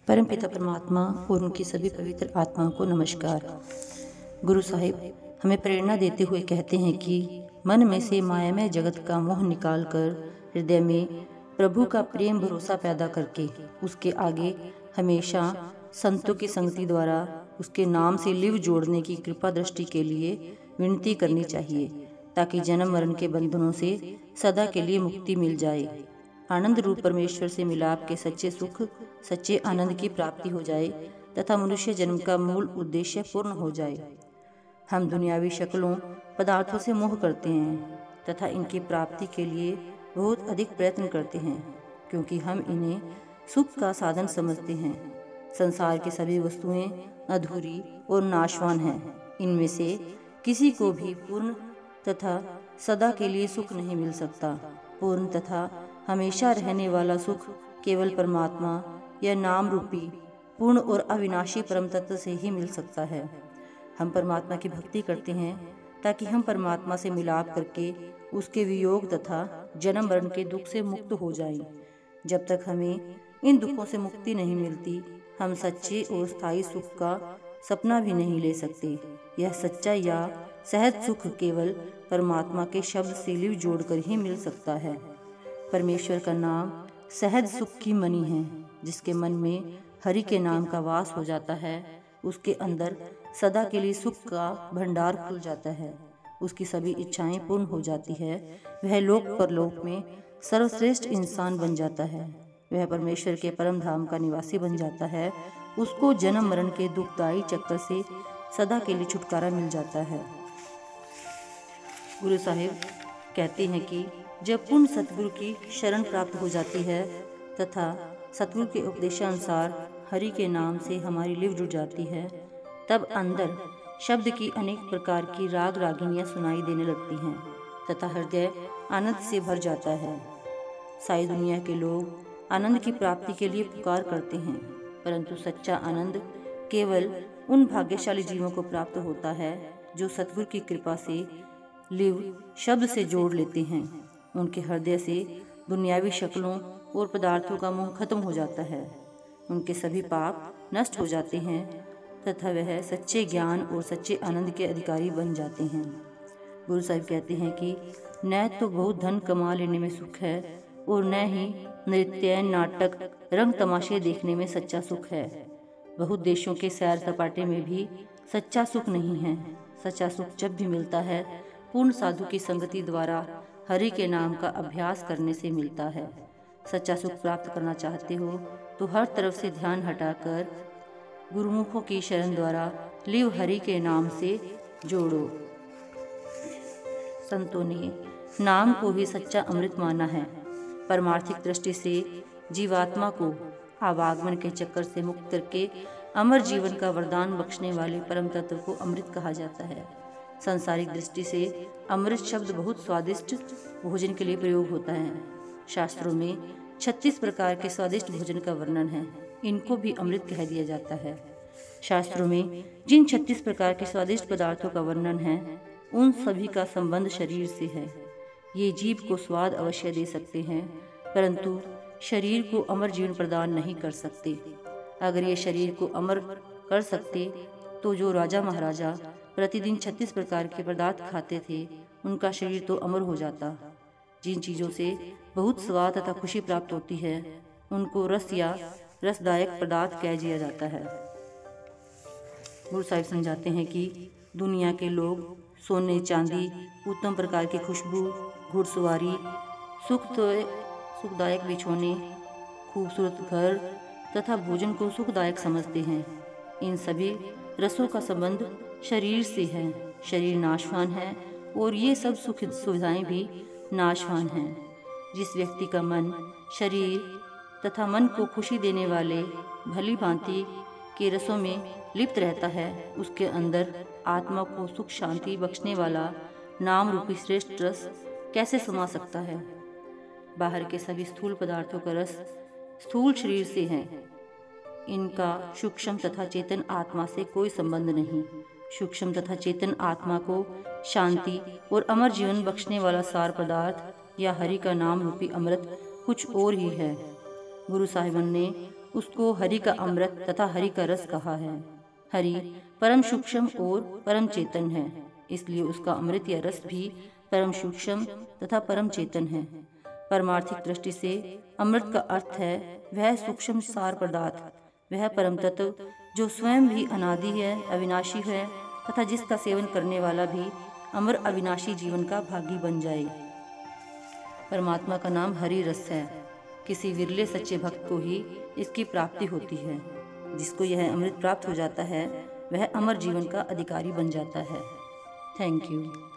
परमपिता परमात्मा और उनकी सभी पवित्र आत्माओं को नमस्कार। गुरु साहिब हमें प्रेरणा देते हुए कहते हैं कि मन में से मायामय जगत का मोह निकालकर हृदय में प्रभु का प्रेम भरोसा पैदा करके उसके आगे हमेशा संतों की संगति द्वारा उसके नाम से लिव जोड़ने की कृपा दृष्टि के लिए विनती करनी चाहिए, ताकि जन्म मरण के बंधनों से सदा के लिए मुक्ति मिल जाए। आनंद रूप परमेश्वर से मिलाप के सच्चे सुख, सच्चे आनंद की प्राप्ति हो जाए तथा मनुष्य जन्म का मूल उद्देश्य पूर्ण हो जाए। हम दुनियावी शक्लों पदार्थों से मोह करते हैं तथा इनकी प्राप्ति के लिए बहुत अधिक प्रयत्न करते हैं, क्योंकि हम इन्हें सुख का साधन समझते हैं। संसार की सभी वस्तुएं अधूरी और नाशवान हैं। इनमें से किसी को भी पूर्ण तथा सदा के लिए सुख नहीं मिल सकता। पूर्ण तथा हमेशा रहने वाला सुख केवल परमात्मा या नाम रूपी पूर्ण और अविनाशी परम तत्व से ही मिल सकता है। हम परमात्मा की भक्ति करते हैं ताकि हम परमात्मा से मिलाप करके उसके वियोग तथा जन्म मरण के दुख से मुक्त हो जाएं। जब तक हमें इन दुखों से मुक्ति नहीं मिलती, हम सच्चे और स्थायी सुख का सपना भी नहीं ले सकते। यह सच्चा या सहज सुख केवल परमात्मा के शब्द से लिव जोड़कर ही मिल सकता है। परमेश्वर का नाम सहज सुख की मणि है। जिसके मन में हरि के नाम का वास हो जाता है, उसके अंदर सदा के लिए सुख का भंडार खुल जाता है। उसकी सभी इच्छाएं पूर्ण हो जाती है। वह लोक परलोक में सर्वश्रेष्ठ इंसान बन जाता है। वह परमेश्वर के परम धाम का निवासी बन जाता है। उसको जन्म मरण के दुखदायी चक्कर से सदा के लिए छुटकारा मिल जाता है। गुरु साहिब कहते हैं कि जब पूर्ण सतगुरु की शरण प्राप्त हो जाती है तथा सतगुरु के उपदेशानुसार हरि के नाम से हमारी लिव जुड़ जाती है, तब अंदर शब्द की अनेक प्रकार की राग रागिनियाँ सुनाई देने लगती हैं तथा हृदय आनंद से भर जाता है। सारी दुनिया के लोग आनंद की प्राप्ति के लिए पुकार करते हैं, परंतु सच्चा आनंद केवल उन भाग्यशाली जीवों को प्राप्त होता है जो सतगुरु की कृपा से लिव शब्द से जोड़ लेते हैं। उनके हृदय से दुनियावी शक्लों और पदार्थों का मोह खत्म हो जाता है। उनके सभी पाप नष्ट हो जाते हैं तथा वह सच्चे ज्ञान और सच्चे आनंद के अधिकारी बन जाते हैं। गुरु साहिब कहते हैं कि न तो बहुत धन कमा लेने में सुख है और न ही नृत्य, नाटक, रंग तमाशे देखने में सच्चा सुख है। बहुत देशों के सैर सपाटे में भी सच्चा सुख नहीं है। सच्चा सुख जब भी मिलता है, पूर्ण साधु की संगति द्वारा हरि के नाम का अभ्यास करने से मिलता है। सच्चा सुख प्राप्त करना चाहते हो तो हर तरफ से ध्यान हटाकर गुरुमुखों की शरण द्वारा लिव हरि के नाम से जोड़ो। संतों ने नाम को ही सच्चा अमृत माना है। परमार्थिक दृष्टि से जीवात्मा को आवागमन के चक्कर से मुक्त करके अमर जीवन का वरदान बख्शने वाले परम तत्व को अमृत कहा जाता है। सांसारिक दृष्टि से अमृत शब्द बहुत स्वादिष्ट भोजन के लिए प्रयोग होता है। शास्त्रों में 36 प्रकार के स्वादिष्ट भोजन का वर्णन है। इनको भी अमृत कह दिया जाता है। शास्त्रों में जिन 36 प्रकार के स्वादिष्ट पदार्थों का वर्णन है, उन सभी का संबंध शरीर से है। ये जीव को स्वाद अवश्य दे सकते हैं, परंतु शरीर को अमर जीवन प्रदान नहीं कर सकते। अगर ये शरीर को अमर कर सकते तो जो राजा महाराजा प्रतिदिन 36 प्रकार के पदार्थ खाते थे, उनका शरीर तो अमर हो जाता। जिन चीज़ों से बहुत स्वाद तथा खुशी प्राप्त होती है, उनको रस या रसदायक पदार्थ कह दिया जाता है। गुरु साहिब समझाते हैं कि दुनिया के लोग सोने चांदी, उत्तम प्रकार की खुशबू, घुड़सवारी, सुखदायक बिछौने, खूबसूरत घर तथा भोजन को सुखदायक समझते हैं। इन सभी रसों का संबंध शरीर से है। शरीर नाशवान है और ये सब सुख सुविधाएं भी नाशवान हैं। जिस व्यक्ति का मन शरीर तथा मन को खुशी देने वाले भली भांति के रसों में लिप्त रहता है, उसके अंदर आत्मा को सुख शांति बख्शने वाला नाम रूपी श्रेष्ठ रस कैसे समा सकता है। बाहर के सभी स्थूल पदार्थों का रस स्थूल शरीर से है। इनका सूक्ष्म तथा चेतन आत्मा से कोई संबंध नहीं। सूक्ष्म तथा चेतन आत्मा को शांति और अमर जीवन बख्शने वाला सार पदार्थ या हरि का नाम रूपी अमृत कुछ और ही है। गुरु साहिबन ने उसको हरि का अमृत तथा हरि का रस कहा है। हरि परम सूक्ष्म और परम चेतन है, इसलिए उसका अमृत या रस भी परम सूक्ष्म तथा परम चेतन है। परमार्थिक दृष्टि से अमृत का अर्थ है वह सूक्ष्म सार पदार्थ, वह परम तत्व जो स्वयं भी अनादि है, अविनाशी है तथा जिसका सेवन करने वाला भी अमर अविनाशी जीवन का भागी बन जाए। परमात्मा का नाम हरि रस है। किसी विरले सच्चे भक्त को ही इसकी प्राप्ति होती है। जिसको यह अमृत प्राप्त हो जाता है वह अमर जीवन का अधिकारी बन जाता है। Thank you.